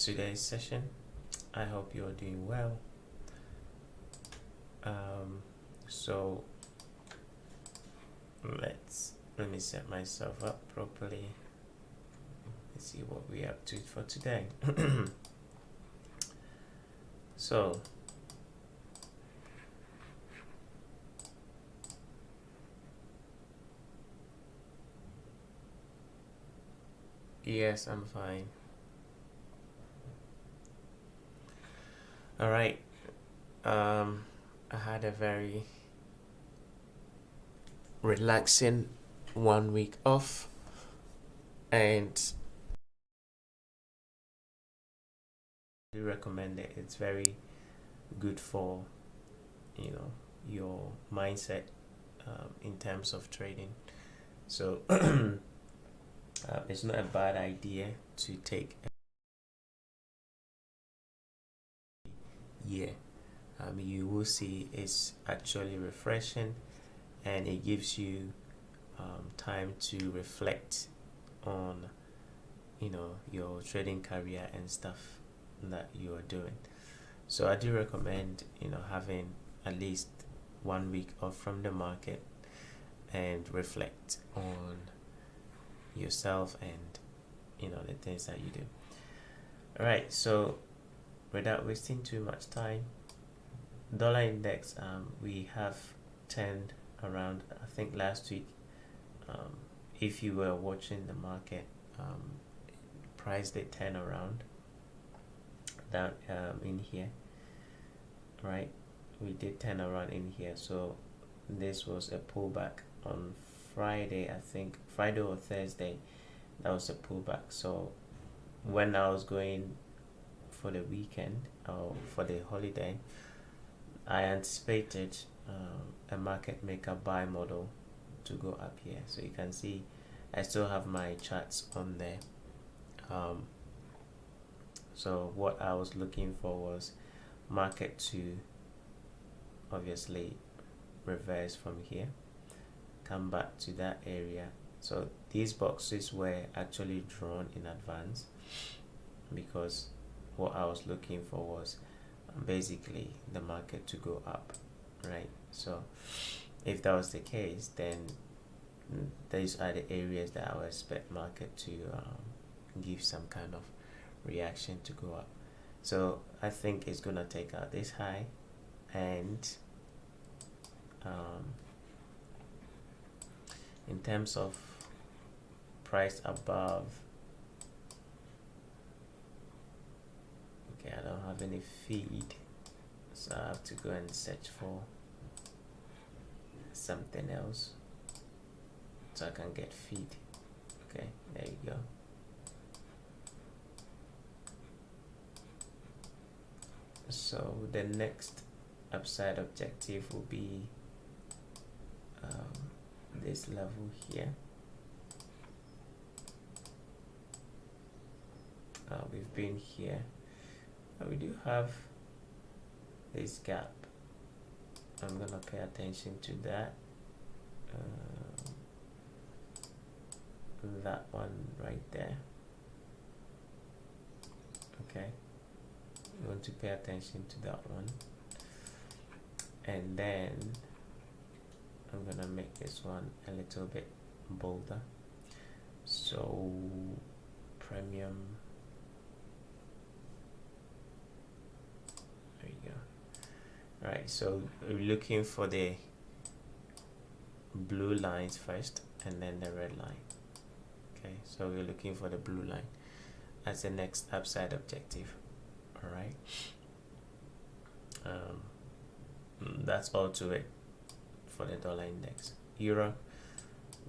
today's session. I hope you're doing well. So let me set myself up properly. Let's see what we're up to for today. So yes, I'm fine. All right. I had a very relaxing 1 week off, and I do recommend it. It's very good for your mindset in terms of trading. So it's not a bad idea to take a year. You will see it's actually refreshing, and it gives you time to reflect on your trading career and stuff that you are doing. So I do recommend having at least 1 week off from the market and reflect on yourself and the things that you do. All right, so without wasting too much time, dollar index, we have turned around. I think last week, if you were watching the market, price did turn around down in here, right? We did turn around in here. So this was a pullback on Friday, I think Friday or Thursday. That was a pullback. So when I was going for the weekend or for the holiday, I anticipated a market maker buy model to go up here. So you can see I still have my charts on there. So what I was looking for was market to obviously reverse from here, come back to that area. So these boxes were actually drawn in advance because what I was looking for was basically the market to go up, right? So if that was the case, then these are the areas that I would expect market to give some kind of reaction to go up. So I think it's gonna take out this high, and in terms of price above, okay, I don't have any feed, so I have to go and search for something else so I can get feed. Okay, there you go. So the next upside objective will be this level here. We've been here. We do have this gap. I'm gonna pay attention to that. That one right there. Okay, you want to pay attention to that one, and then I'm gonna make this one a little bit bolder. So premium, there you go. Right, so we're looking for the blue lines first and then the red line. Okay, so we're looking for the blue line as the next upside objective. All right, that's all to it for the dollar index. Euro,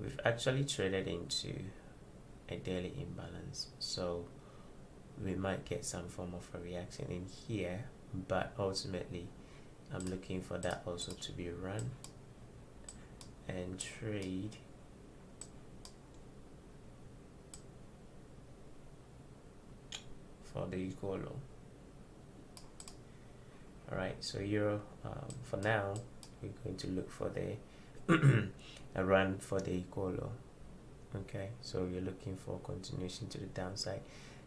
we've actually traded into a daily imbalance, so we might get some form of a reaction in here, but ultimately I'm looking for that also to be run and trade for the equal low. All right, so euro, for now we're going to look for the a run for the equal low. Okay, so you're looking for continuation to the downside.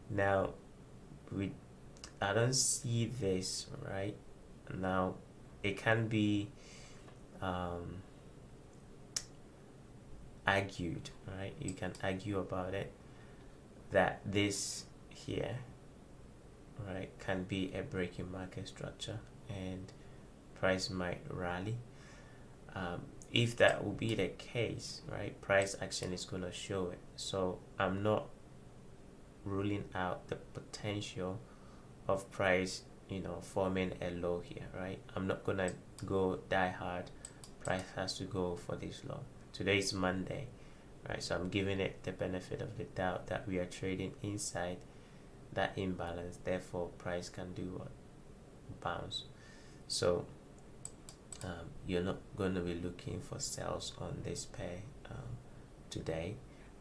Now we I don't see this right now. It can be argued, right? You can argue about it that this here, right, can be a breaking market structure and price might rally. If that will be the case, right, price action is going to show it. So I'm not ruling out the potential of price, forming a low here, right? I'm not gonna go die hard. Price has to go for this low. Today is Monday, right? So I'm giving it the benefit of the doubt that we are trading inside that imbalance. Therefore, price can do what? Bounce. So you're not going to be looking for sales on this pair today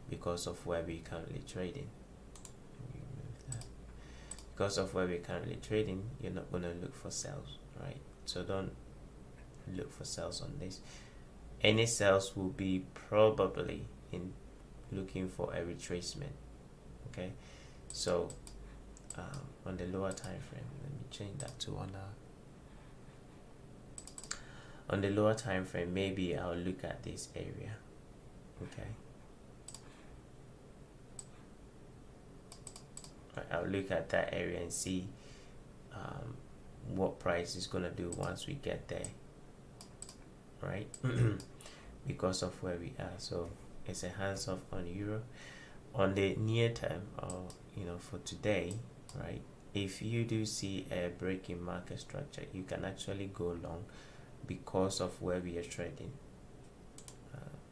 because of where we're currently trading. Because of where we're currently trading, you're not going to look for sales, right? So don't look for sales on this. Any sales will be probably in looking for a retracement. Okay, so on the lower time frame, let me change that to 1 hour. On the lower time frame, maybe I'll look at this area. Okay, I'll look at that area and see what price is gonna do once we get there, right? Because of where we are. So it's a hands off on euro. On the near term, or for today, right, if you do see a breaking market structure, you can actually go long because of where we are trading.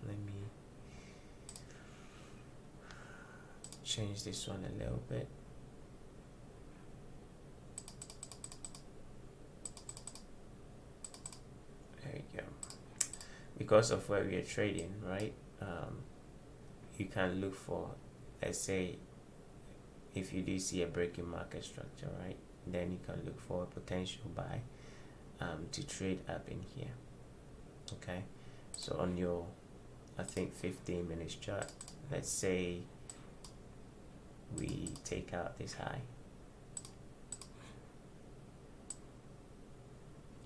Let me change this one a little bit. There you go. Because of where we are trading, right, you can look for, let's say, if you do see a breaking market structure, right, then you can look for a potential buy to trade up in here. Okay, so on your, I think, 15 minutes chart, let's say we take out this high.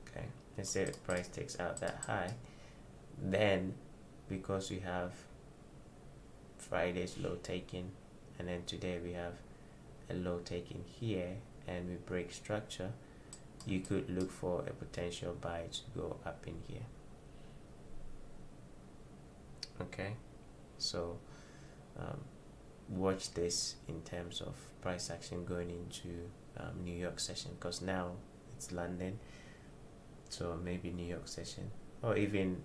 Okay, let's say the price takes out that high, then because we have Friday's low taken, and then today we have a low taken here, and we break structure, you could look for a potential buy to go up in here. Okay, so watch this in terms of price action going into New York session, because now it's London, so maybe New York session, or even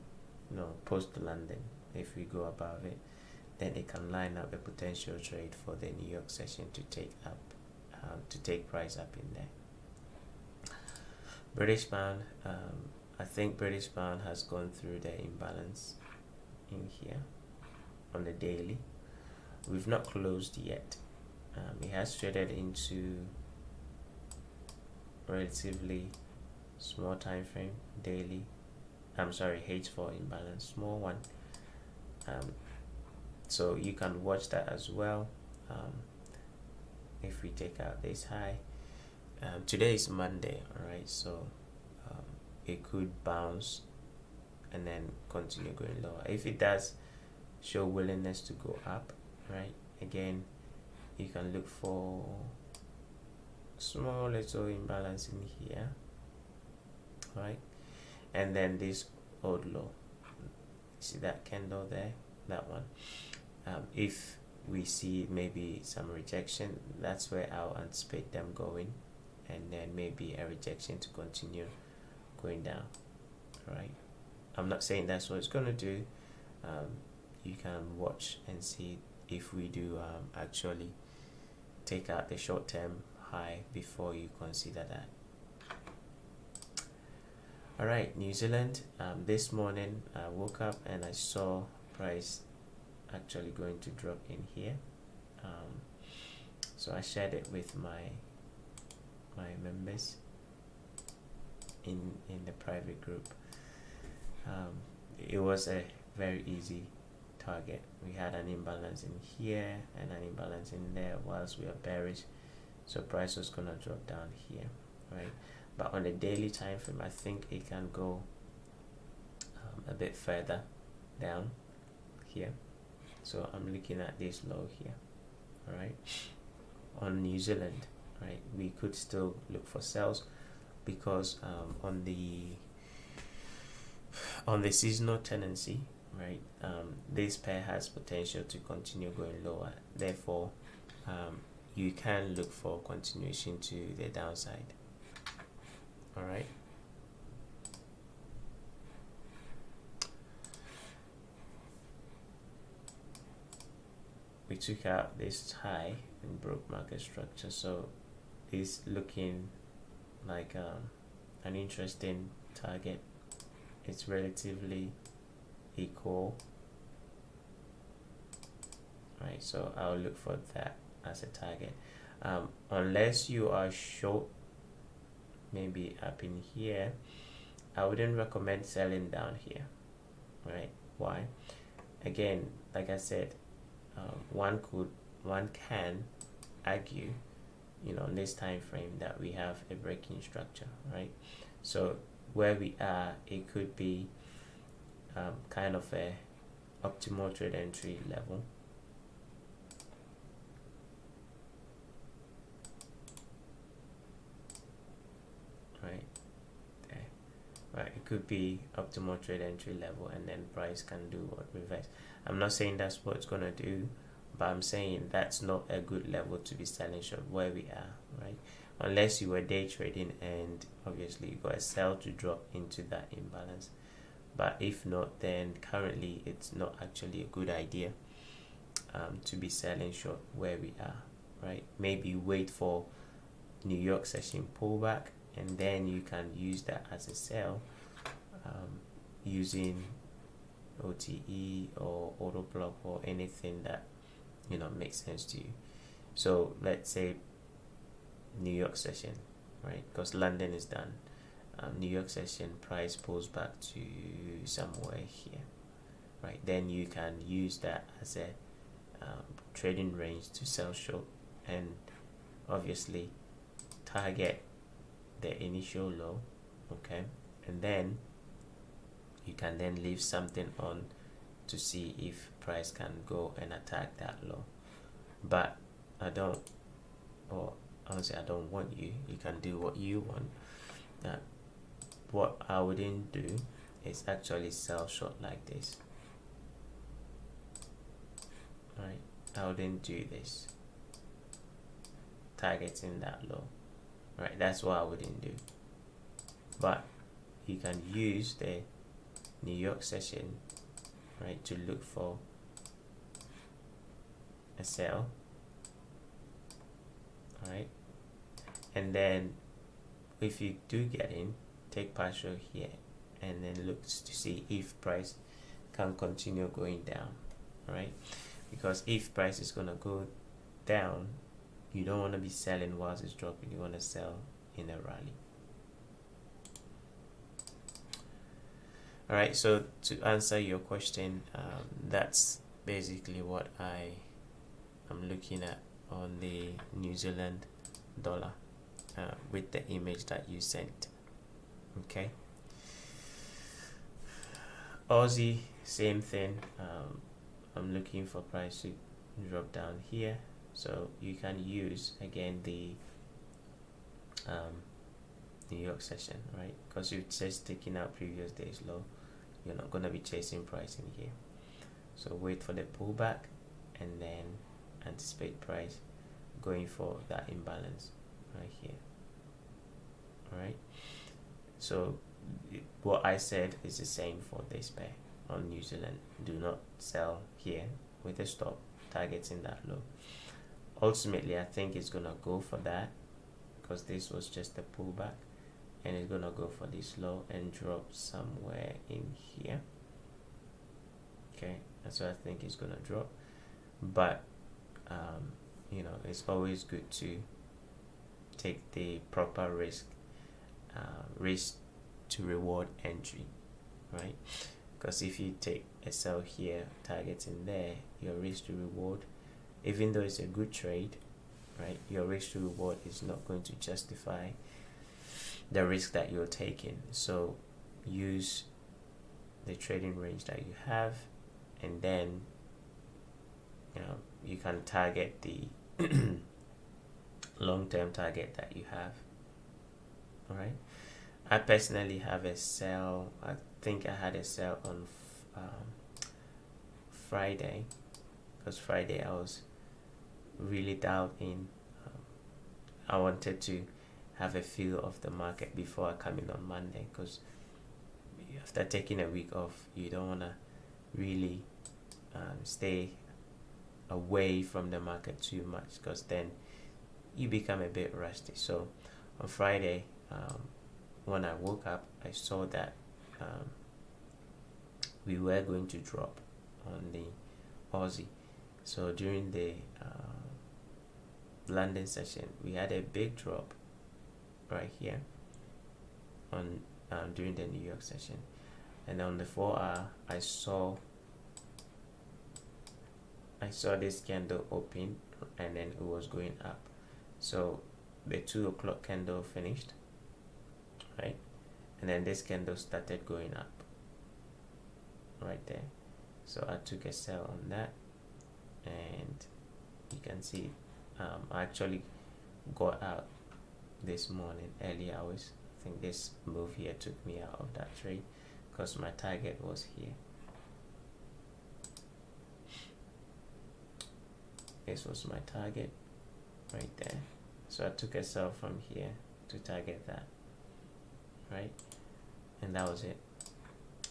post London, if we go above it, then it can line up a potential trade for the New York session to take up, to take price up in there. British pound, I think British pound has gone through the imbalance in here on the daily. We've not closed yet. It has traded into relatively small time frame daily. I'm sorry, H4 imbalance, small one. So you can watch that as well. If we take out this high, today is Monday, alright, so it could bounce and then continue going lower. If it does show willingness to go up, right, again, you can look for small little imbalance in here, right, and then this old low. See that candle there, that one. If we see maybe some rejection, that's where I'll anticipate them going, and then maybe a rejection to continue going down, right? I'm not saying that's what it's going to do. You can watch and see if we do actually take out the short-term high before you consider that. All right, New Zealand, this morning I woke up and I saw price actually going to drop in here, so I shared it with my members in the private group. It was a very easy target. We had an imbalance in here and an imbalance in there. Whilst we are bearish, So price was gonna drop down here, right? But on the daily time frame, I think it can go a bit further down here. So I'm looking at this low here, all right? On New Zealand, right, we could still look for sales because on the seasonal tendency, right, this pair has potential to continue going lower. Therefore, you can look for continuation to the downside. All right. We took out this high and broke market structure, so it's looking like an interesting target. It's relatively equal, right? So I'll look for that as a target, unless you are short, maybe up in here. I wouldn't recommend selling down here, right? Why? Again, like I said, one can argue, on this time frame that we have a breaking structure, right? So where we are, it could be kind of a optimal trade entry level, right there. Right, it could be optimal trade entry level, and then price can do what? Reverse. I'm not saying that's what it's gonna do, but I'm saying that's not a good level to be selling short where we are, right? Unless you were day trading and obviously you got a sell to drop into that imbalance. But if not, then currently it's not actually a good idea to be selling short where we are, right? Maybe wait for New York session pullback, and then you can use that as a sell using OTE or auto block or anything that makes sense to you. So let's say New York session, right? Because London is done. New York session price pulls back to somewhere here, right? Then you can use that as a trading range to sell short, and obviously target the initial low, okay? And then you can then leave something on to see if price can go and attack that low. But I don't want you can do what you want. What I wouldn't do is actually sell short like this, right? I wouldn't do this, targeting that low, right? That's what I wouldn't do. But you can use the New York session, right, to look for a sell, right? And then if you do get in, take partial here, and then look to see if price can continue going down, right? Because if price is gonna go down, you don't want to be selling whilst it's dropping. You want to sell in a rally. All right, so to answer your question, that's basically what I am looking at on the New Zealand dollar with the image that you sent. Okay. Aussie, same thing. I'm looking for price to drop down here, so you can use again the New York session, right? Because you've just taken out previous day's low, you're not gonna be chasing price in here. So wait for the pullback and then anticipate price going for that imbalance right here. All right. So what I said is the same for this pair on New Zealand. Do not sell here with a stop targeting that low. Ultimately, I think it's gonna go for that because this was just a pullback, and it's gonna go for this low and drop somewhere in here. Okay, that's what I think it's gonna drop. But it's always good to take the proper risk to reward entry, right? Because if you take a sell here targeting there, your risk to reward, even though it's a good trade, right? Your risk to reward is not going to justify the risk that you're taking. So use the trading range that you have, and then you can target the long-term target that you have. All right. I personally have a sell. I think I had a sell on Friday, because Friday I was really dialed in. I wanted to have a feel of the market before I come in on Monday, because after taking a week off, you don't want to really stay away from the market too much, because then you become a bit rusty. So on Friday, when I woke up, I saw that we were going to drop on the Aussie. So during the London session, we had a big drop right here on during the New York session, and on the 4-hour, I saw this candle open, and then it was going up. So the 2 o'clock candle finished, right, and then this candle started going up right there. So I took a sell on that, and you can see I actually got out this morning, early hours. I think this move here took me out of that trade, because my target was here. This was my target right there. So I took a sell from here to target that, right? And that was it.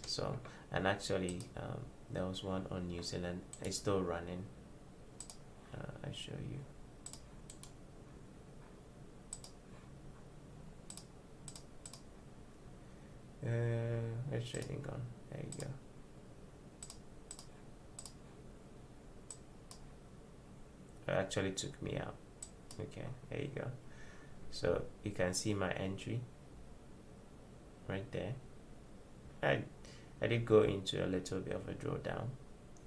So, and actually there was one on New Zealand. It's still running. I show you. Where's trading gone? There you go. It actually took me out. Okay, there you go. So you can see my entry right there. I did go into a little bit of a drawdown,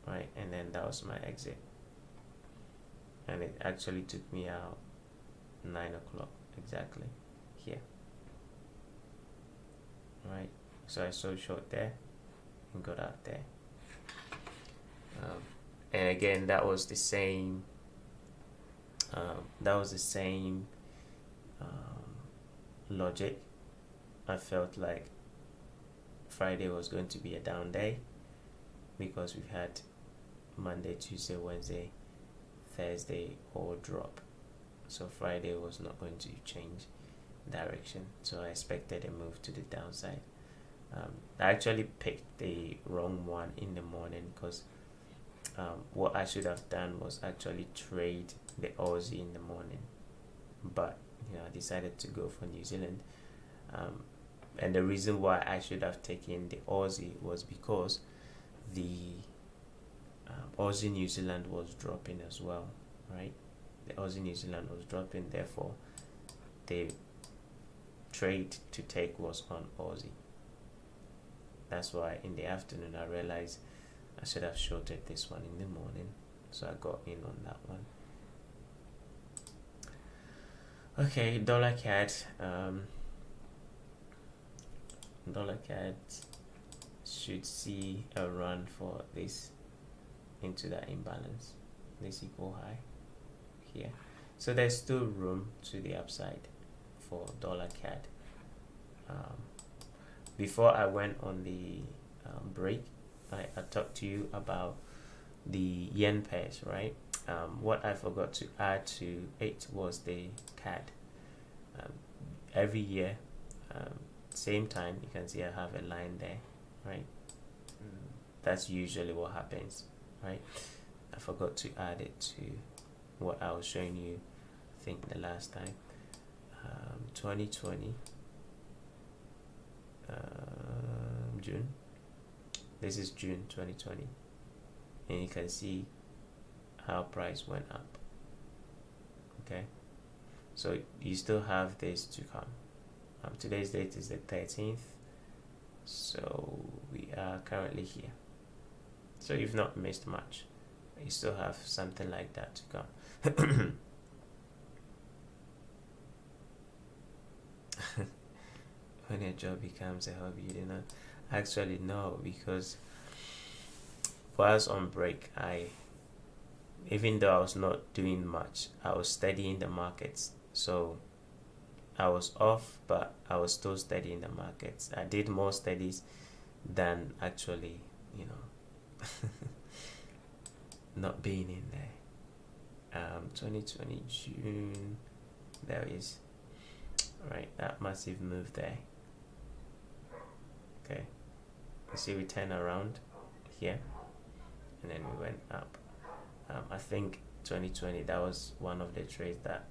right, and then that was my exit, and it actually took me out 9 o'clock exactly here, right? So I sold short there and got out there, and again that was the same logic. I felt like Friday was going to be a down day, because we've had Monday, Tuesday, Wednesday, Thursday all drop. So Friday was not going to change direction. So I expected a move to the downside. I actually picked the wrong one in the morning, because what I should have done was actually trade the Aussie in the morning, but I decided to go for New Zealand. And the reason why I should have taken the Aussie was because the Aussie New Zealand was dropping as well, right? The Aussie New Zealand was dropping, therefore the trade to take was on Aussie. That's why in the afternoon I realized I should have shorted this one in the morning, so I got in on that one. Okay, dollar CAD. Dollar CAD should see a run for this into that imbalance, this equal high here. So there's still room to the upside for dollar CAD. Before I went on the break, I talked to you about the yen pairs, right? What I forgot to add to it was the CAD. Every year, same time, you can see I have a line there, right? That's usually what happens, right? I forgot to add it to what I was showing you, I think the last time. 2020 June. This is June 2020, and you can see how price went up. Okay, so you still have this to come. Today's date is the 13th, so we are currently here. So you've not missed much. You still have something like that to come. when a job becomes a hobby. You did not actually know, because whilst on break, even though I was not doing much, I was studying the markets. So I was off, but I was still studying the markets. I did more studies than actually, not being in there. 2020 June, there is, right, that massive move there. Okay, you see we turn around here, and then we went up. I think 2020, that was one of the trades that,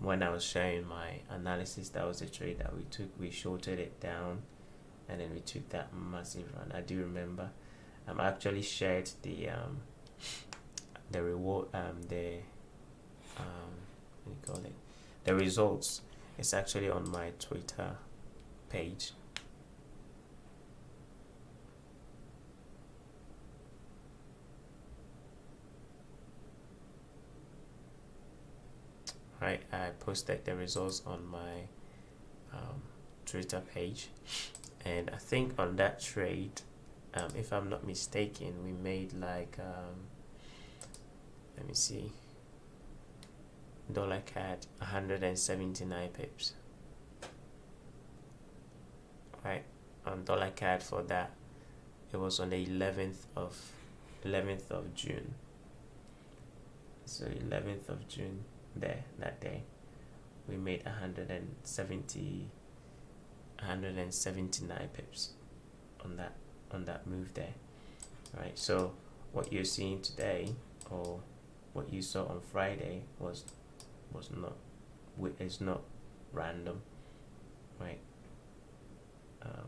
when I was sharing my analysis, that was the trade that we took. We shorted it down, and then we took that massive run. I do remember. I actually shared the reward, what do you call it, the results. It's actually on my Twitter page. Right, I posted the results on my Twitter page, and I think on that trade, if I'm not mistaken, we made like let me see, dollar CAD 179 pips. Right, on dollar CAD for that, it was on the 11th of June. So 11th of June, there, that day, we made 179 pips on that move there. Right, so what you're seeing today, or what you saw on Friday, was not random. Right,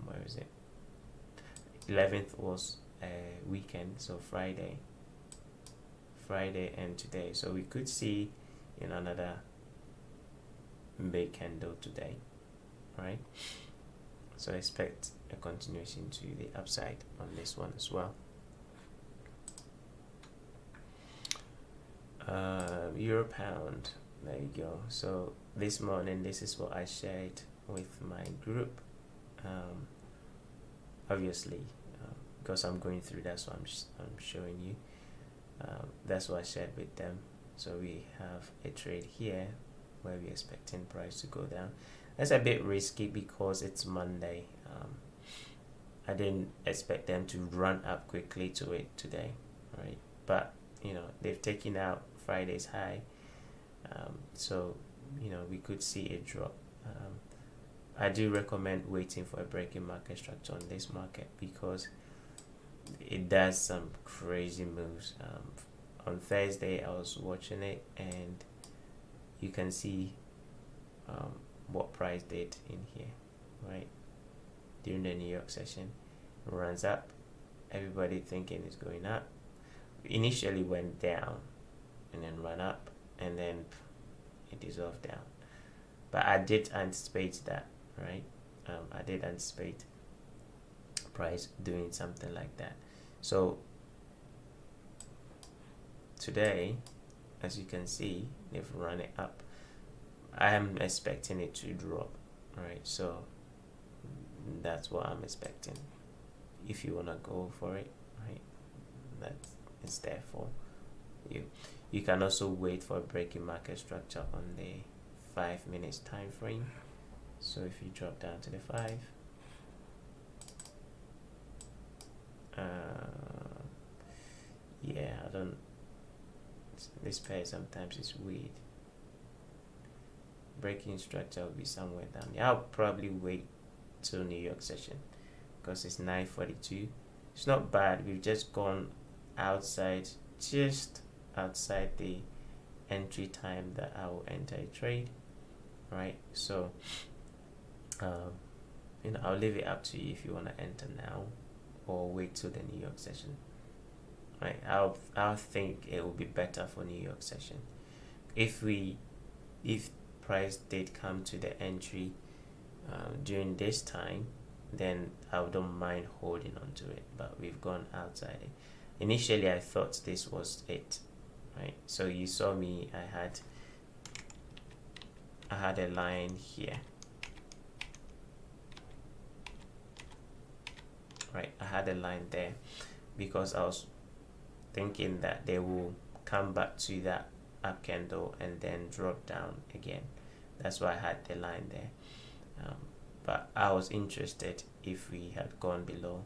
where is it? 11th was a weekend, so Friday and today. So we could see another big candle today, right? So expect a continuation to the upside on this one as well. Euro pound, there you go. So this morning, this is what I shared with my group. Obviously, because I'm going through, that's what I'm showing you. That's what I shared with them. So we have a trade here where we're expecting price to go down. That's a bit risky because it's Monday. I didn't expect them to run up quickly to it today, right? But they've taken out Friday's high, so we could see a drop. I do recommend waiting for a breaking market structure on this market, because it does some crazy moves. On Thursday, I was watching it, and you can see what price did in here, right? During the New York session, it runs up, everybody thinking it's going up. Initially went down, and then ran up, and then it dissolved down. But I did anticipate that, right? I did anticipate price doing something like that. So today, as you can see, they've run it up. I am expecting it to drop, right? So that's what I'm expecting. If you wanna go for it, right, that is there for you. You can also wait for a breaking market structure on the 5 minutes time frame. So if you drop down to the 5, yeah, I don't, this pair sometimes is weird. Breaking structure will be somewhere down here. I'll probably wait till New York session, because it's 9:42. It's not bad. We've just gone outside, just outside the entry time that I will enter a trade, right? So I'll leave it up to you if you want to enter now or wait till the New York session, right? I'll think it will be better for New York session. If price did come to the entry during this time, then I don't mind holding on to it, but we've gone outside it. Initially I thought this was it, right? So you saw me, I had I had a line here, right? I had a line there because I was thinking that they will come back to that up candle and then drop down again. That's why I had the line there. But I was interested if we had gone below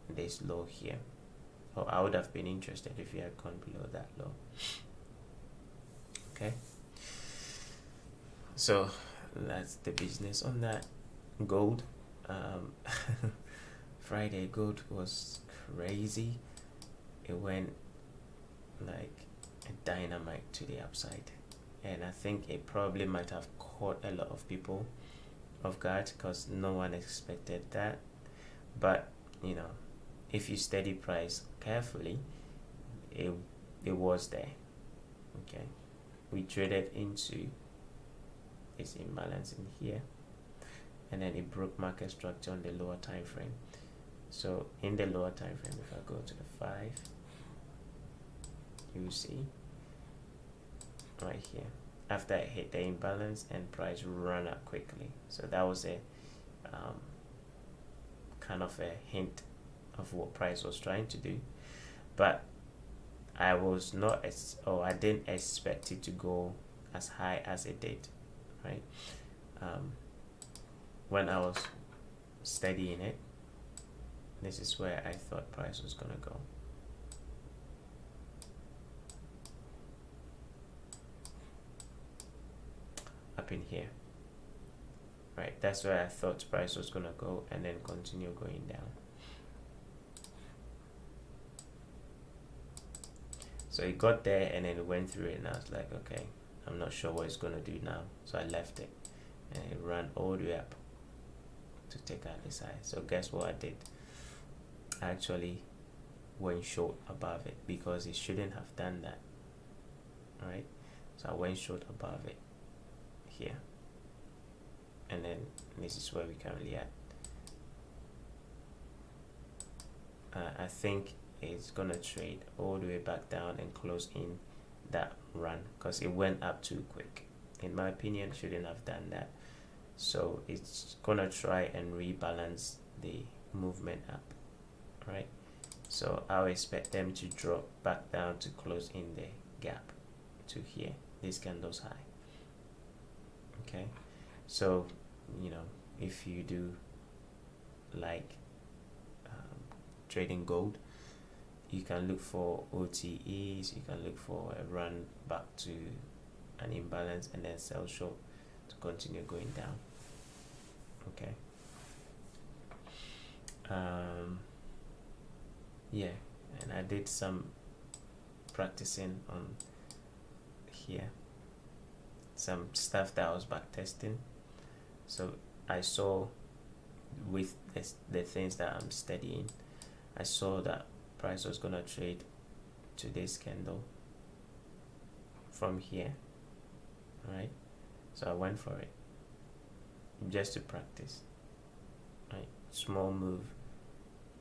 this low here, or I would have been interested if we had gone below that low. Okay, so that's the business on that. Gold, Friday gold was crazy. It went like a dynamite to the upside, and I think it probably might have caught a lot of people off guard because no one expected that. But you know, if you study price carefully, it was there. Okay, we traded into this imbalance in here, and then it broke market structure on the lower time frame. So in the lower time frame, if I go to the 5, you see right here, after I hit the imbalance and price run up quickly. So that was a kind of a hint of what price was trying to do, but I was not I didn't expect it to go as high as it did, right? When I was studying it, this is where I thought price was gonna go. Up in here, right? That's where I thought price was gonna go and then continue going down. So it got there and then it went through it, and I was like, okay, I'm not sure what it's gonna do now. So I left it and it ran all the way up to take out this high. So guess what I did? I actually went short above it because it shouldn't have done that, right? So I went short above it here, and then this is where we currently at. I think it's gonna trade all the way back down and close in that run because it went up too quick. In my opinion, shouldn't have done that. So it's gonna try and rebalance the movement up, right? So I'll expect them to drop back down to close in the gap to here, this candle's high. Okay, so you know, if you do like trading gold, you can look for OTEs, you can look for a run back to an imbalance and then sell short to continue going down. Okay, yeah, and I did some practicing on here, some stuff that I was back testing. So I saw with the things that I'm studying, I saw that price was gonna trade to this candle from here, right? So I went for it just to practice, right? Small move,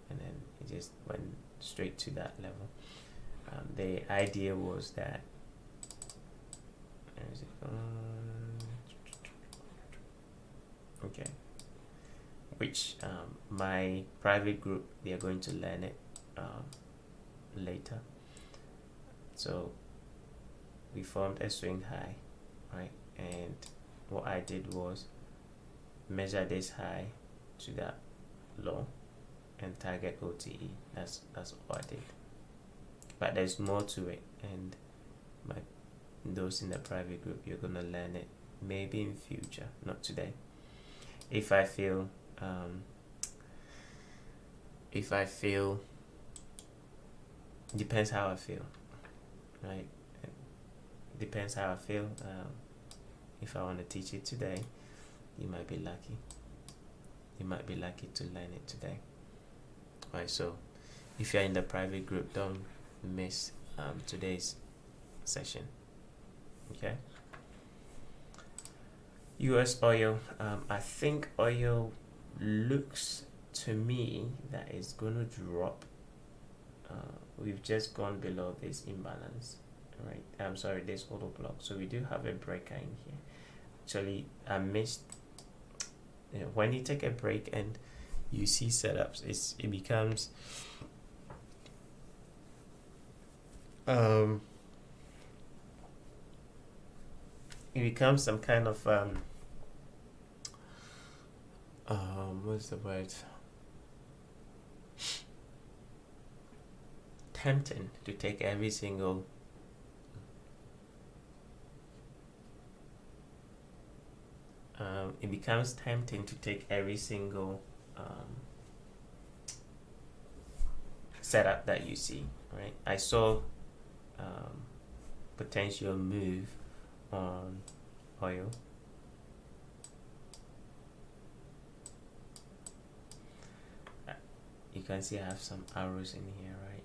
and then it just went straight to that level. The idea was that okay, which my private group, they are going to learn it later. So we formed a swing high, right? And what I did was measure this high to that low and target OTE. That's what I did. But there's more to it, and those in the private group, you're gonna learn it maybe in future, not today. If I feel depends how I feel, right? It depends how I feel. If I want to teach it today, you might be lucky. You might be lucky to learn it today. Right, so if you're in the private group, don't miss today's session. Okay. US oil, I think oil looks to me that it's going to drop. We've just gone below this imbalance, right? I'm sorry, this auto block. So we do have a breaker in here. actually I missed. When you take a break and you see setups, it becomes some kind of what's the word, tempting to take every single it becomes tempting to take every single setup that you see, right? I saw potential move on oil. You can see I have some arrows in here, right?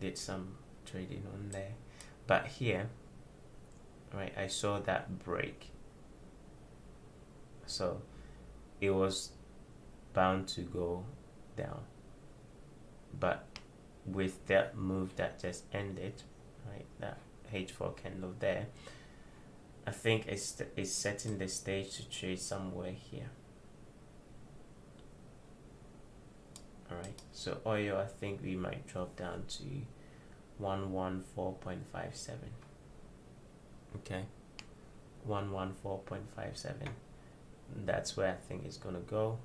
Did some trading on there, but here, right, I saw that break, so it was bound to go down. But with that move that just ended, right, that H4 candle there, I think it's setting the stage to trade somewhere here. Alright, so oil, I think we might drop down to 114.57. Okay, 114.57. That's where I think it's gonna go.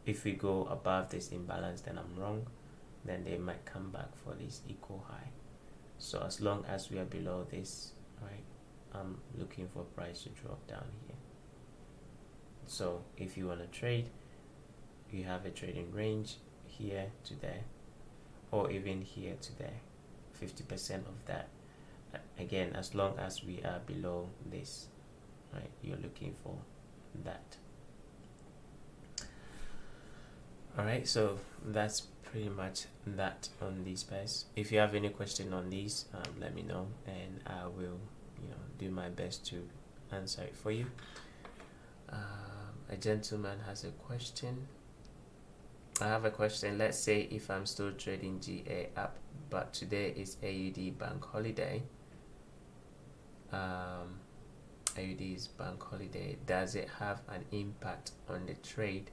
If we go above this imbalance, then I'm wrong. Then they might come back for this equal high. So as long as we are below this, right, I'm looking for price to drop down here. So if you want to trade, you have a trading range here to there, or even here to there, 50% of that. Again, as long as we are below this, right, you're looking for that. Alright, so that's pretty much that on these pairs. If you have any question on these, let me know, and I will, do my best to answer it for you. A gentleman has a question. I have a question. Let's say if I'm still trading GA up, but today is AUD bank holiday. AUD is bank holiday. Does it have an impact on the trade?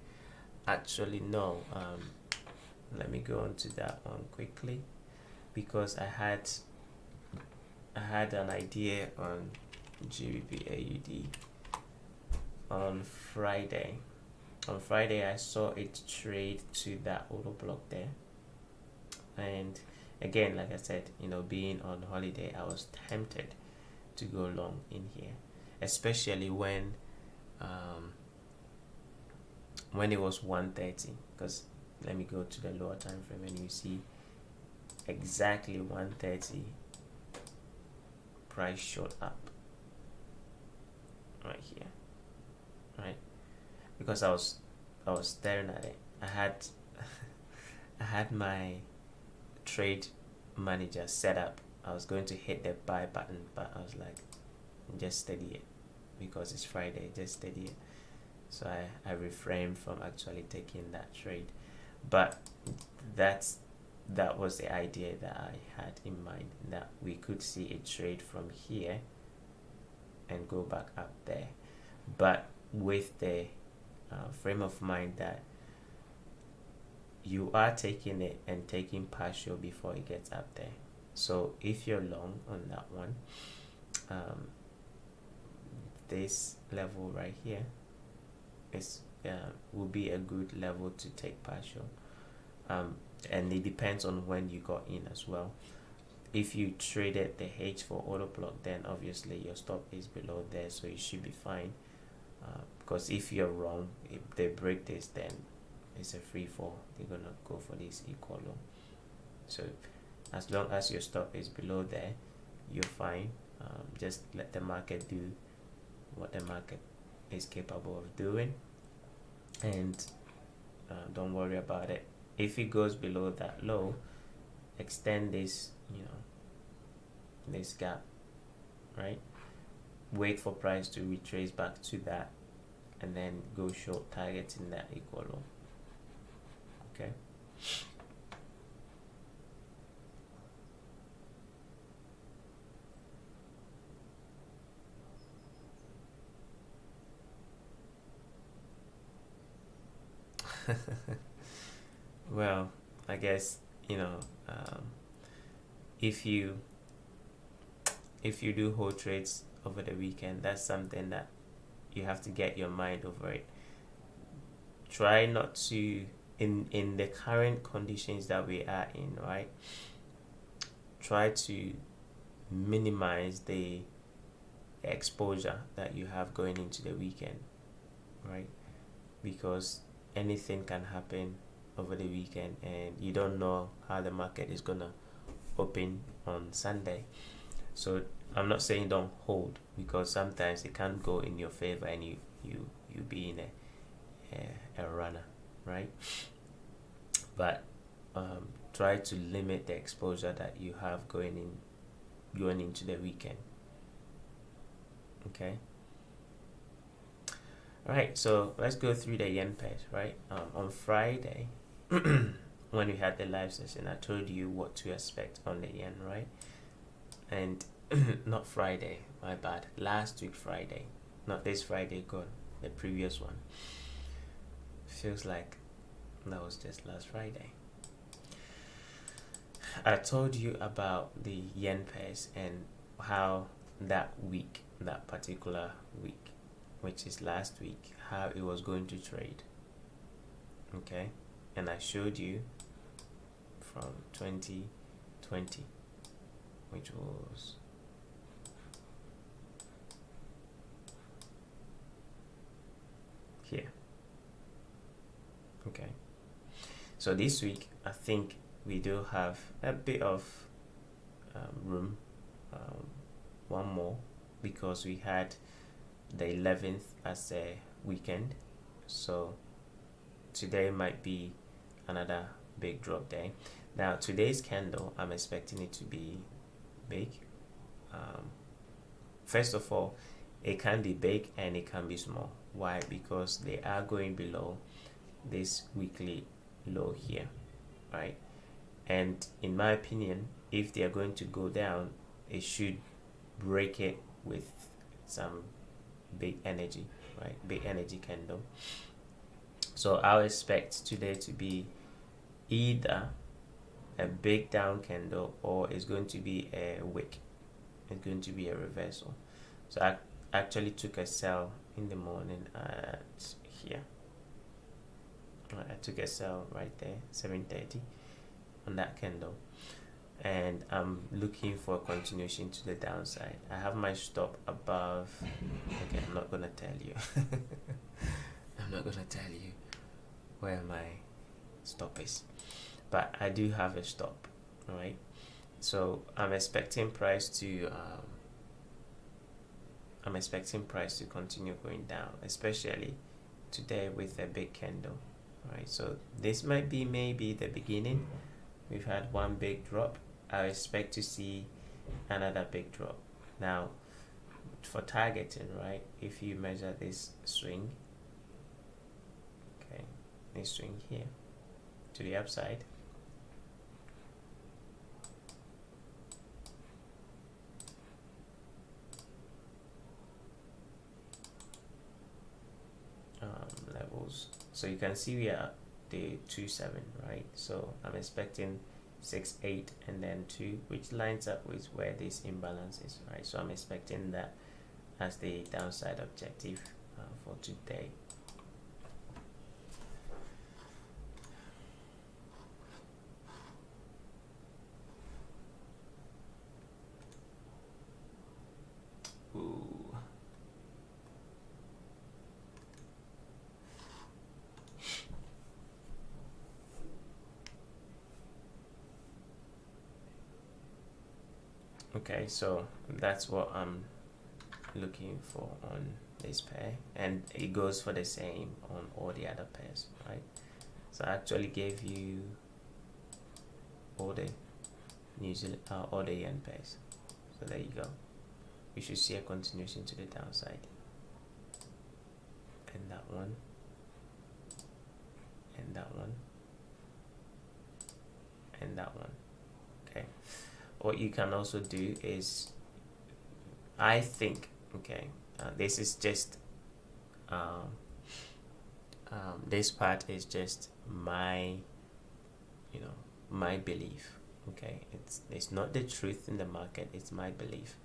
Actually, no. Let me go on to that one quickly, because I had an idea on GBP AUD on Friday. On Friday, I saw it trade to that auto block there, and again, like I said, being on holiday, I was tempted to go long in here, especially when it was 130. Because let me go to the lower time frame, and you see exactly 130 price shot up right here, right? Because I was staring at it. I had my trade manager set up. I was going to hit the buy button, but I was like, just steady it, because it's Friday, just steady it. So I refrained from actually taking that trade, but that was the idea that I had in mind, that we could see a trade from here and go back up there, but with the frame of mind that you are taking it and taking partial before it gets up there. So if you're long on that one, this level right here will be a good level to take partial, and it depends on when you got in as well. If you traded the H4 auto block, then obviously your stop is below there, so you should be fine. Because if you're wrong, if they break this, then it's a free fall. They're gonna go for this equal low. So as long as your stop is below there, you're fine. Just let the market do what the market is capable of doing, and don't worry about it. If it goes below that low, extend this, this gap, right? Wait for price to retrace back to that, and then go short, targeting that equal low. Okay. Well, I guess, if you do hold trades over the weekend, that's something that you have to get your mind over it. Try not to, in the current conditions that we are in, right? Try to minimize the exposure that you have going into the weekend, right? Because anything can happen over the weekend, and you don't know how the market is gonna open on Sunday. So I'm not saying don't hold, because sometimes it can go in your favor and you be in a runner, right? But try to limit the exposure that you have going into the weekend. Okay. All right, so let's go through the yen pairs, right? On Friday, when we had the live session, I told you what to expect on the yen, right? And not Friday, my bad. Last week Friday, not this Friday gone, the previous one. Feels like that was just last Friday. I told you about the yen pairs and how that particular week, which is last week, how it was going to trade. Okay, and I showed you from 2020, which was here. Okay, so this week I think we do have a bit of room, one more, because we had the 11th as a weekend, so today might be another big drop day. Now today's candle, I'm expecting it to be big. First of all, it can be big and it can be small. Why? Because they are going below this weekly low here, right? And in my opinion, if they are going to go down, it should break it with some big energy, right? Big energy candle. So I'll expect today to be either a big down candle or it's going to be a wick. It's going to be a reversal. So I actually took a sell in the morning at here. I took a sell right there, 7:30 on that candle, and I'm looking for a continuation to the downside. I have my stop above. Okay, I'm not gonna tell you. I'm not gonna tell you where my stop is, but I do have a stop. All right, so I'm expecting price to continue going down, especially today with a big candle. All right, so this might be maybe the beginning. We've had one big drop. I expect to see another big drop. Now, for targeting, right, if you measure this swing, okay, this swing here to the upside, levels. So you can see we are the 2-7, right? So I'm expecting 6-8 and then 2, which lines up with where this imbalance is, right? So I'm expecting that as the downside objective for today. Ooh. Okay, so that's what I'm looking for on this pair, and it goes for the same on all the other pairs, right? So I actually gave you all the New Zealand, all the yen pairs. So there you go. We should see a continuation to the downside, and that one, and that one, and that one. Okay. What you can also do is, I think, okay, this is just This part is just my, my belief. Okay, it's not the truth in the market, it's my belief.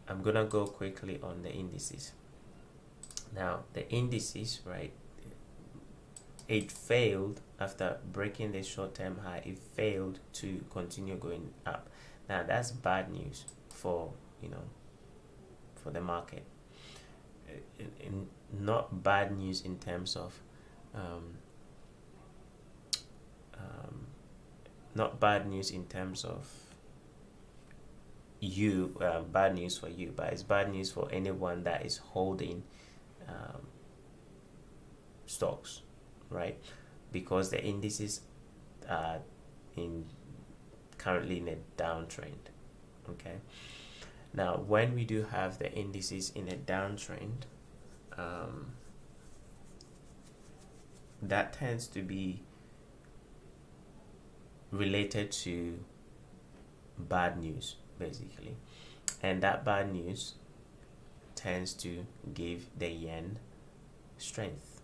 I'm gonna go quickly on the indices. Now the indices, right, it failed after breaking the short-term high. It failed to continue going up. Now that's bad news for for the market. Not bad news in terms of not bad news in terms of you, bad news for you, but it's bad news for anyone that is holding stocks, right? Because the indices are currently in a downtrend. Okay, now when we do have the indices in a downtrend, that tends to be related to bad news, basically, and that bad news tends to give the yen strength.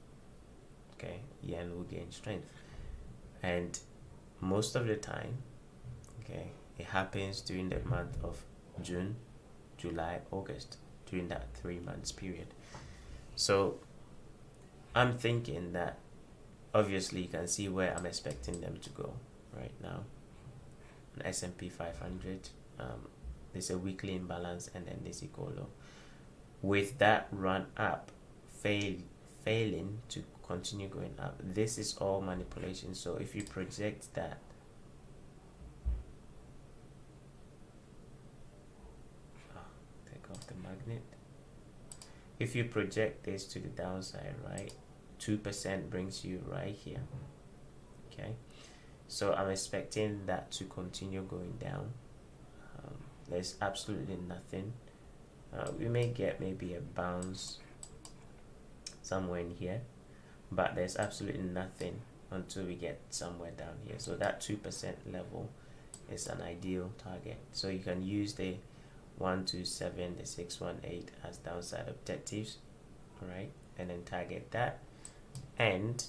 Okay, yen will gain strength, and most of the time, okay, it happens during the month of June, July, August, during that 3 months period. So I'm thinking that obviously you can see where I'm expecting them to go right now. An S&P 500, there's a weekly imbalance, and then there's equal low. With that run up failing to continue going up, this is all manipulation. So if you project that, take off the magnet, if you project this to the downside, right, 2% brings you right here. Okay, so I'm expecting that to continue going down. There's absolutely nothing. We may get maybe a bounce somewhere in here, but there's absolutely nothing until we get somewhere down here. So that 2% level is an ideal target. So you can use the 127, the 618 as downside objectives, right, and then target that. And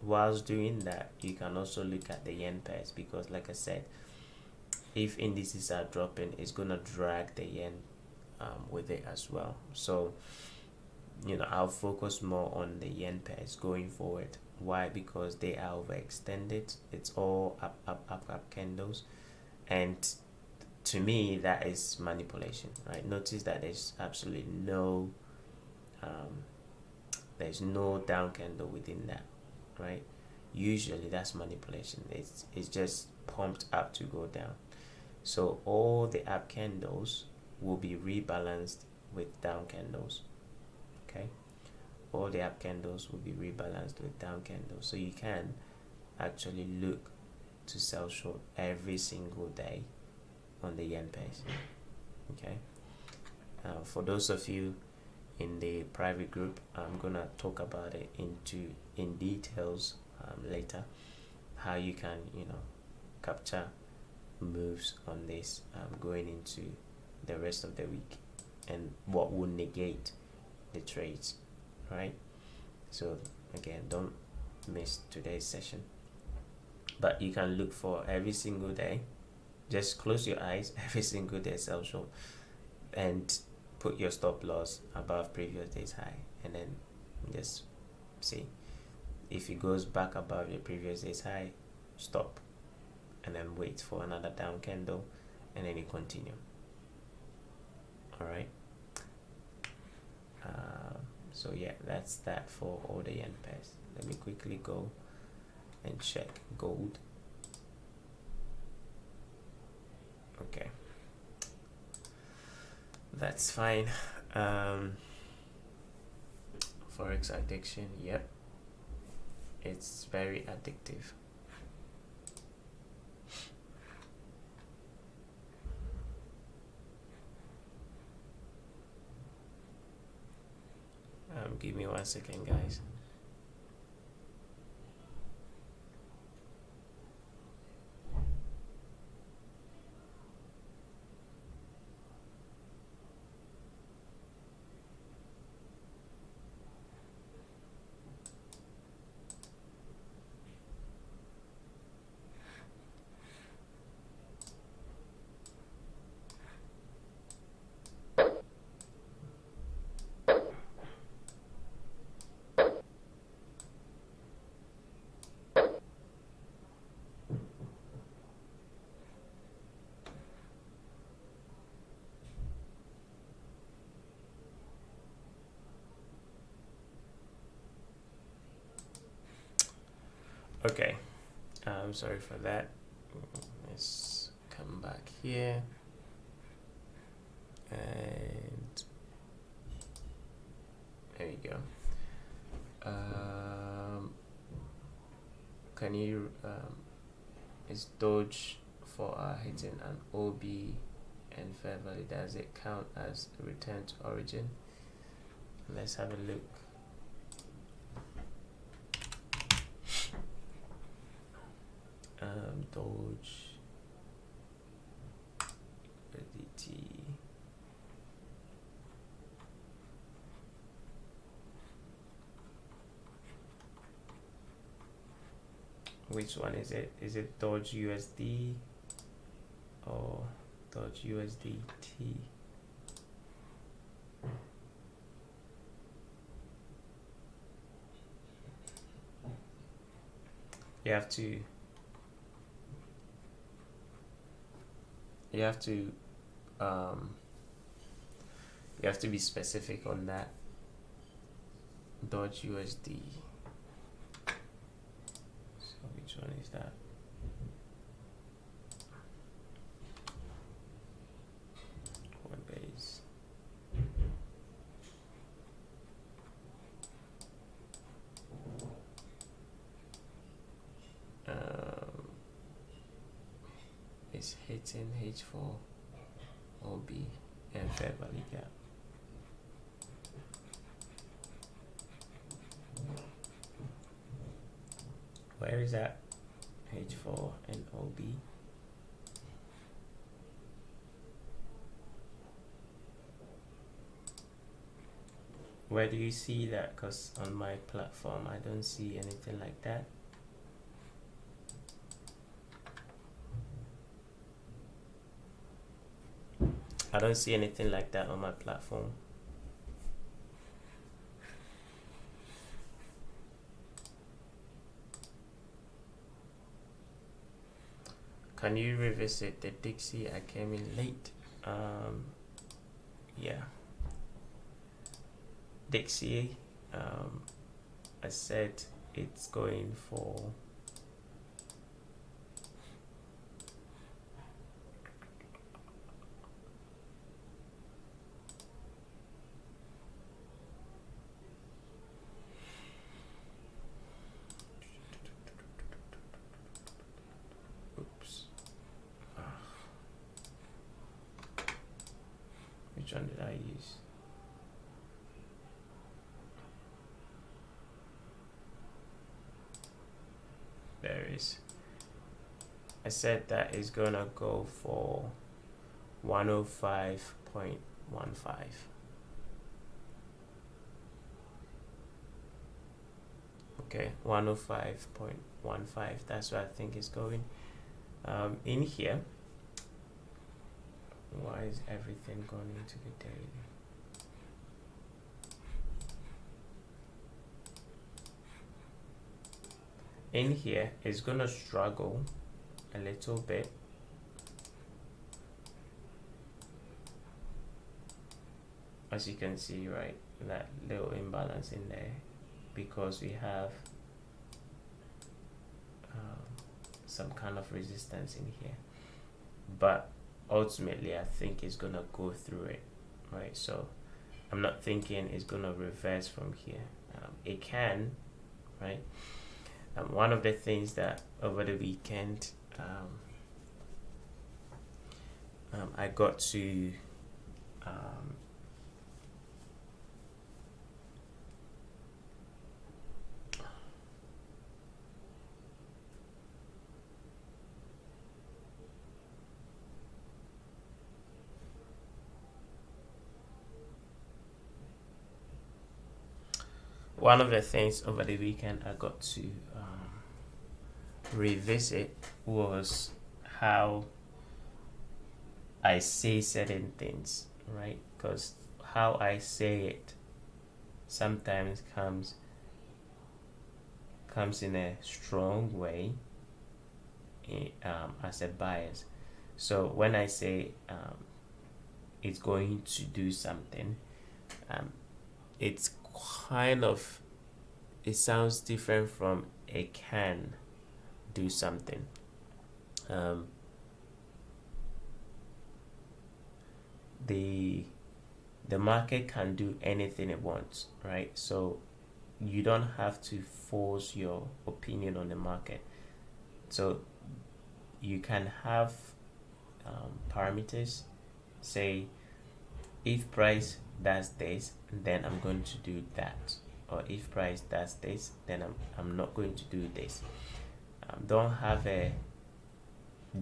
whilst doing that, you can also look at the yen pairs, because like I said, if indices are dropping, it's gonna drag the yen with it as well. So I'll focus more on the yen pairs going forward. Why? Because they are overextended. It's all up candles, and to me that is manipulation, right? Notice that there's absolutely no there's no down candle within that, right? Usually that's manipulation. It's just pumped up to go down. So all the up candles will be rebalanced with down candles. Okay, all the up candles will be rebalanced with down candles. So you can actually look to sell short every single day on the yen pairs. Okay, for those of you in the private group, I'm gonna talk about it in details later, how you can capture moves on this going into the rest of the week, and what will negate the trades, right? So again, don't miss today's session, but you can look for every single day. Just close your eyes, every single day sell short, and put your stop loss above previous day's high, and then just see if it goes back above your previous day's high, stop, and then wait for another down candle, and then you continue. All right, so yeah, that's that for all the yen pairs. Let me quickly go and check gold. Okay, that's fine. Forex addiction, yep, it's very addictive. Give me 1 second, guys. Okay, I'm sorry for that. Let's come back here and there you go. Can you is Doge for hitting an OB and fair value, does it count as a return to origin? Let's have a look. Doge USDT. Which one is it? Is it Doge USD or Doge USDT? You have to you have to be specific on that. Doge USD. So which one is that? Coinbase. It's hitting H4 OB and fair value gap. Where is that H4 and OB? Where do you see that? Because on my platform I don't see anything like that. I don't see anything like that on my platform. Can you revisit the Dixie? I came in late. Yeah. Dixie, I said it's going for which one did I use? There is. I said that is gonna go for 105.15. Okay, 105.15. That's what I think is going. In here, why is everything going into the daily? In here, it's gonna struggle a little bit. As you can see, right, that little imbalance in there, because we have some kind of resistance in here, but ultimately I think it's gonna go through it, right? So I'm not thinking it's gonna reverse from here. It can, right? One of the things that over the weekend I got to one of the things over the weekend I got to revisit was how I say certain things, right? Because how I say it sometimes comes in a strong way as a bias. So when I say it's going to do something, it's kind of, it sounds different from a can, do something. The market can do anything it wants, right? So you don't have to force your opinion on the market. So you can have parameters. Say, if price does this, then I'm going to do that, or if price does this, then I'm not going to do this. Don't have a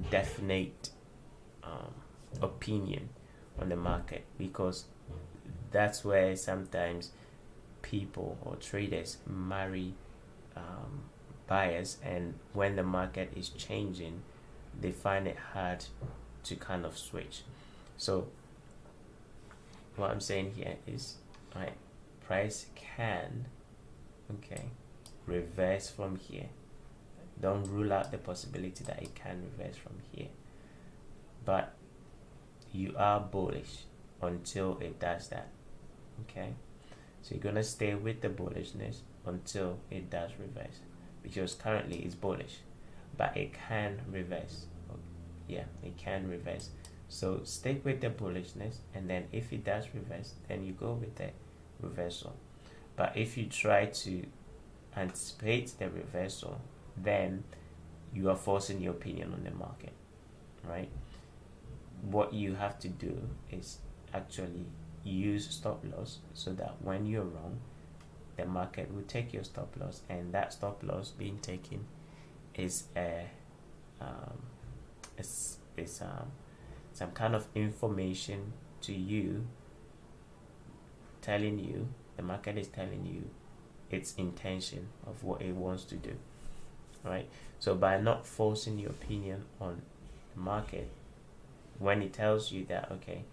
definite opinion on the market, because that's where sometimes people or traders marry buyers, and when the market is changing, they find it hard to kind of switch. So what I'm saying here is, right, price can, okay, reverse from here. Don't rule out the possibility that it can reverse from here, but you are bullish until it does that. Okay, so you're gonna stay with the bullishness until it does reverse, because currently it's bullish, but it can reverse. Yeah, it can reverse. So stick with the bullishness, and then if it does reverse, then you go with the reversal. But if you try to anticipate the reversal, then you are forcing your opinion on the market, right? What you have to do is actually use stop loss, so that when you're wrong, the market will take your stop loss, and that stop loss being taken is some kind of information to you, telling you, the market is telling you its intention of what it wants to do, right? So by not forcing your opinion on the market, when it tells you that, okay,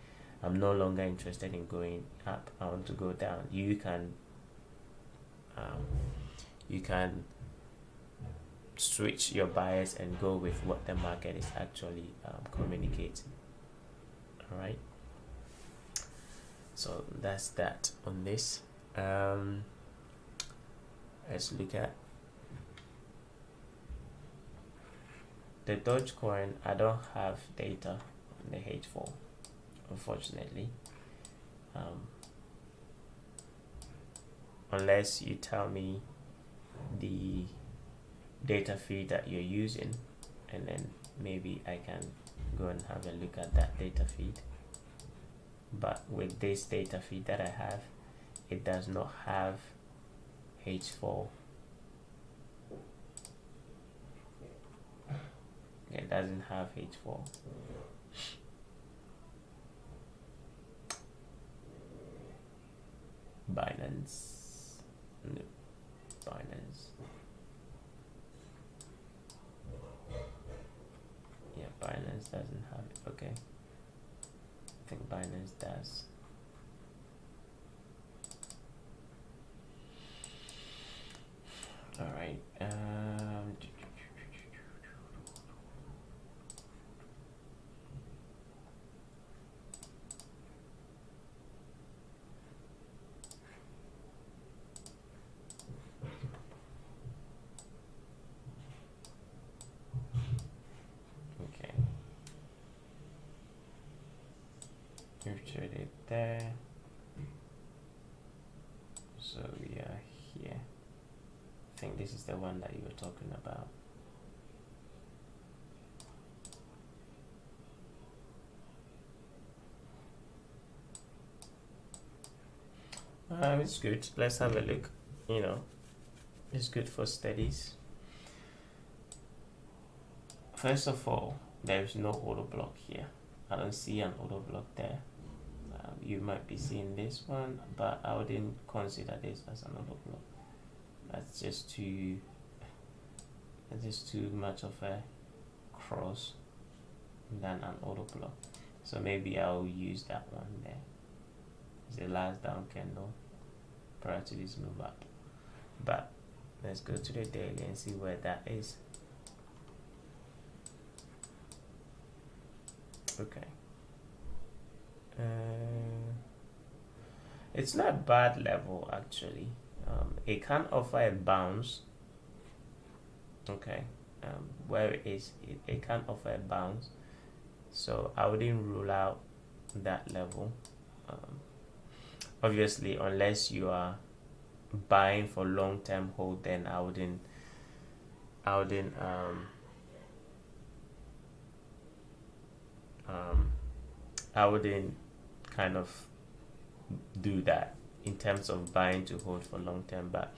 I'm no longer interested in going up, I want to go down, you can switch your bias and go with what the market is actually communicating. All right, so that's that on this. Let's look at the Dogecoin. I don't have data on the H4, unfortunately, unless you tell me the data feed that you're using, and then maybe I can go and have a look at that data feed. But with this data feed that I have, it does not have H4. It doesn't have H4. Binance. No. Binance. Yeah, Binance doesn't have it. Okay. I think Binance does. All right. Okay. You've traded there. So we are here. I think this is the one that you were talking about. It's good. Let's have a look. You know, it's good for studies. First of all, there is no auto block here. I don't see an auto block there. You might be seeing this one, but I wouldn't consider this as an auto block. That's just too much of a cross than an auto block. So maybe I'll use that one there. It's the last down candle prior to this move up. But let's go to the daily and see where that is. Okay. It's not a bad level actually. It can offer a bounce. Okay, where it is, it can offer a bounce. So I wouldn't rule out that level. Obviously, unless you are buying for long-term hold, then I wouldn't I wouldn't I wouldn't kind of do that in terms of buying to hold for long term. But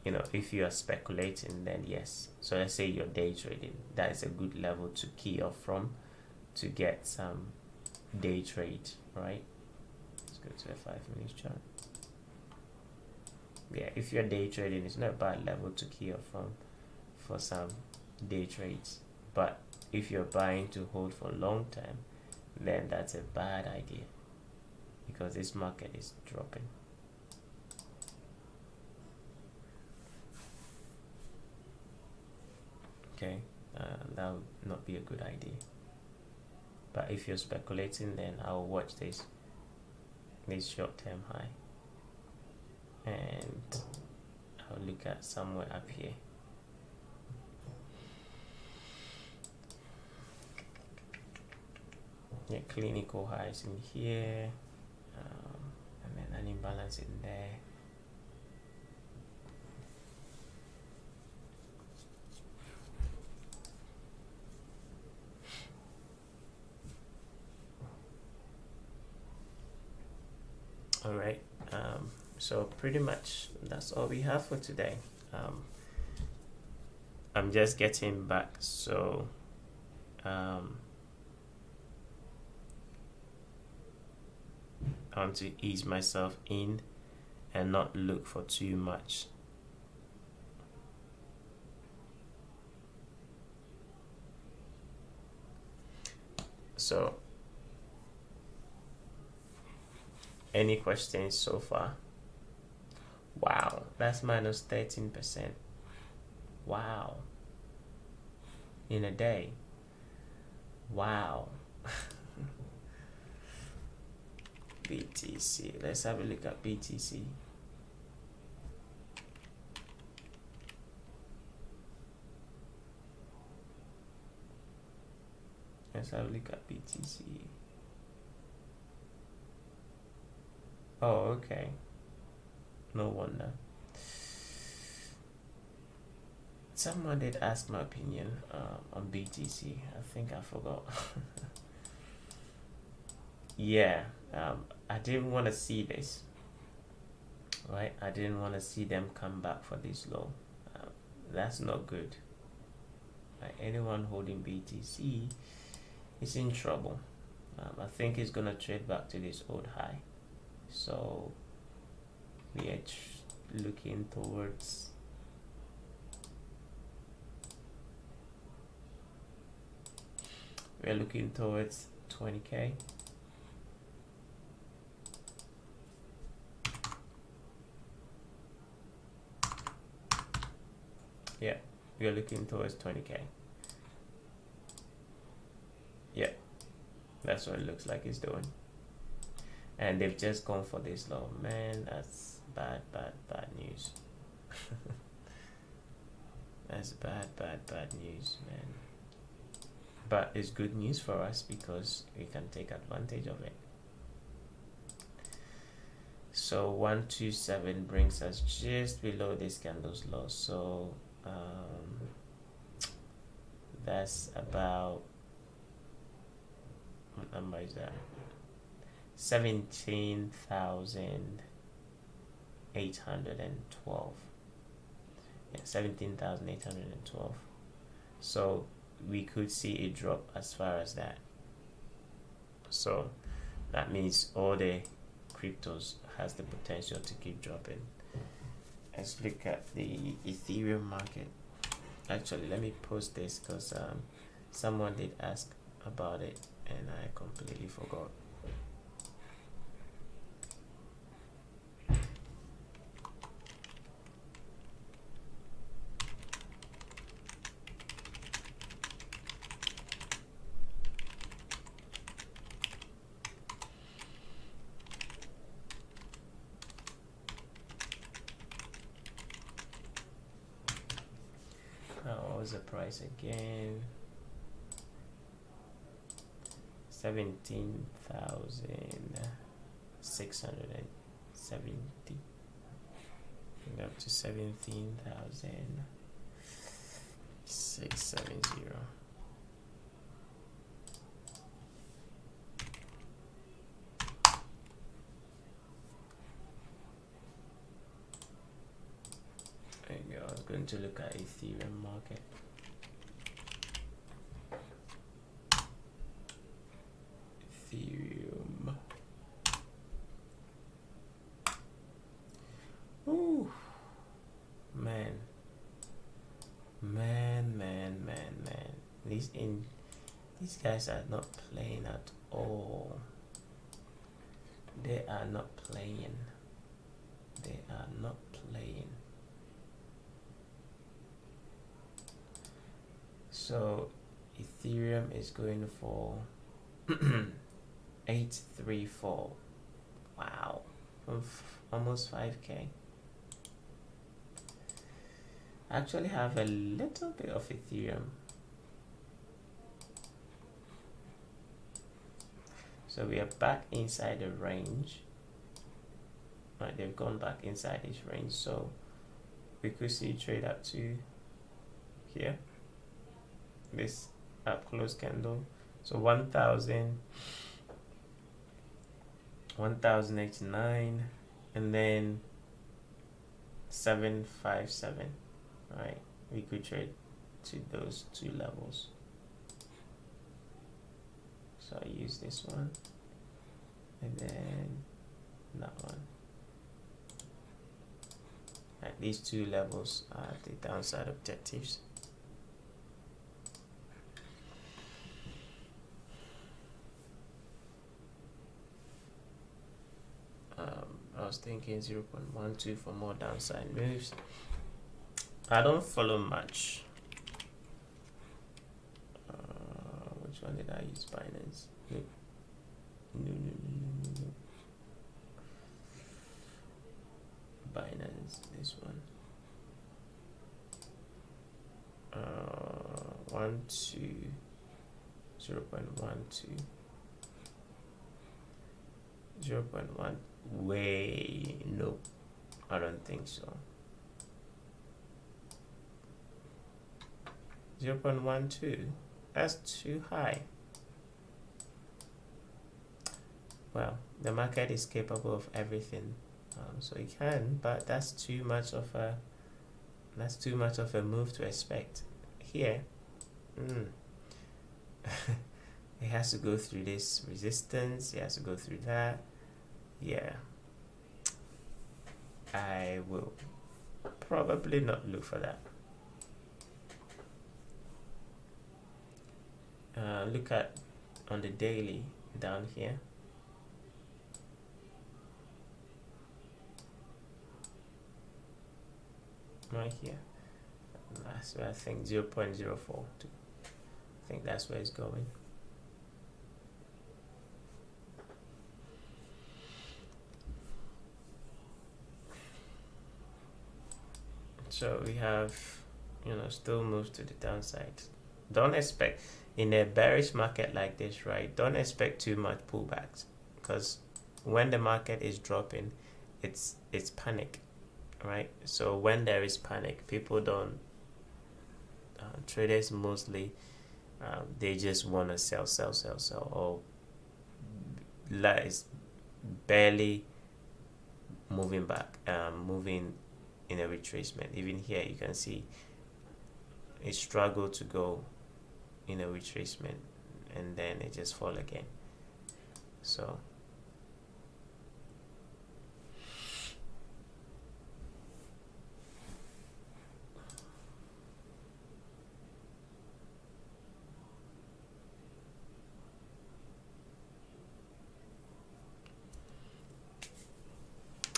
if you are speculating, then yes. So let's say you're day trading, that is a good level to key off from to get some day trade, right? Let's go to a 5 minute chart. Yeah, if you're day trading, it's not a bad level to key off from for some day trades. But if you're buying to hold for long term, then that's a bad idea because this market is dropping. Okay, that would not be a good idea. But if you're speculating, then I'll watch this short-term high, and I'll look at somewhere up here. Yeah, clinical highs in here, and then an imbalance in there. All right, so pretty much that's all we have for today. I'm just getting back, so I want to ease myself in and not look for too much. So, any questions so far? Wow, that's minus 13%. Wow. In a day. Wow. BTC. Let's have a look at BTC. Let's have a look at BTC. Oh, okay. No wonder. Someone did ask my opinion on BTC. I think I forgot. Yeah, I didn't want to see this. Right? I didn't want to see them come back for this low. That's not good. Anyone holding BTC is in trouble. I think it's gonna trade back to this old high. So we are looking towards we're looking towards 20k. Yeah, we are looking towards 20k. Yeah, that's what it looks like it's doing. And they've just gone for this low. Man, that's bad news. That's bad news, man. But it's good news for us because we can take advantage of it. So 127 brings us just below this candle's low. So that's about, what number is that? 17,812. Yeah, 17,812. So we could see a drop as far as that. So that means all the cryptos has the potential to keep dropping. Let's look at the Ethereum market. Actually, let me post this because someone did ask about it and I completely forgot. the price again? 17,670. Up to 17,670. There you go. I was going to look at Ethereum market. Ethereum. Ooh, man. These guys are not playing at all. They are not playing. They are not playing. So Ethereum is going for 834. Wow, almost 5k. I actually have a little bit of Ethereum. So we are back inside the range. Right, they've gone back inside this range. So we could see trade up to here. This up close candle. So 1089, and then 757. Right, we could trade to those two levels. So I use this one, and then that one. Right, these two levels are the downside objectives. I was thinking 0.12 for more downside moves. I don't follow much. Which one did I use? Binance. No. Binance. This one. 0.12. 0.1. Wait, no, I don't think so. 0.12, that's too high. Well, the market is capable of everything, so it can, but that's too much of a move to expect here. It has to go through this resistance. It has to go through that. Yeah, I will probably not look for that. Look at on the daily down here. Right here. That's where I think 0.04. I think that's where it's going. So we have, still moves to the downside. Don't expect, in a bearish market like this, right, don't expect too much pullbacks, because when the market is dropping, it's panic, right? So when there is panic, people don't, traders mostly, they just want to sell, or is barely moving back, moving in a retracement. Even here you can see it struggled to go in a retracement, and then it just fall again. So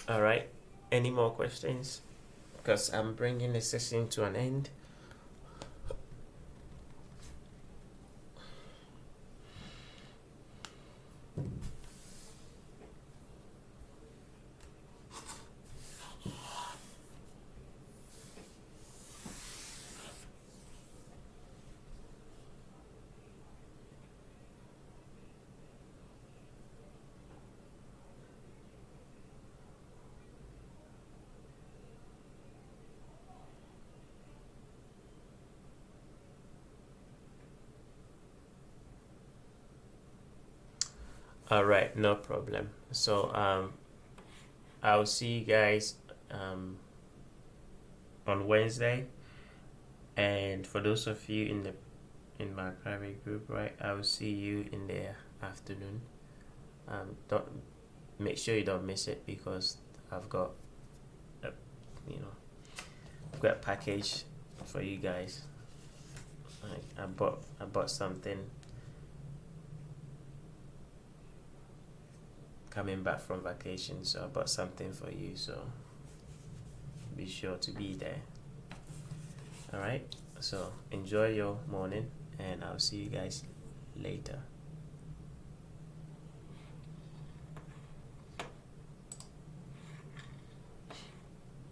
all right, any more questions? Because I'm bringing the session to an end. All right, no problem. So I'll see you guys on Wednesday, and for those of you in my private group, right, I will see you in the afternoon. Don't make sure you don't miss it because I've got a, you know, I've got a package for you guys. I bought something coming back from vacation, so I bought something for you. So be sure to be there. All right. So enjoy your morning, and I'll see you guys later.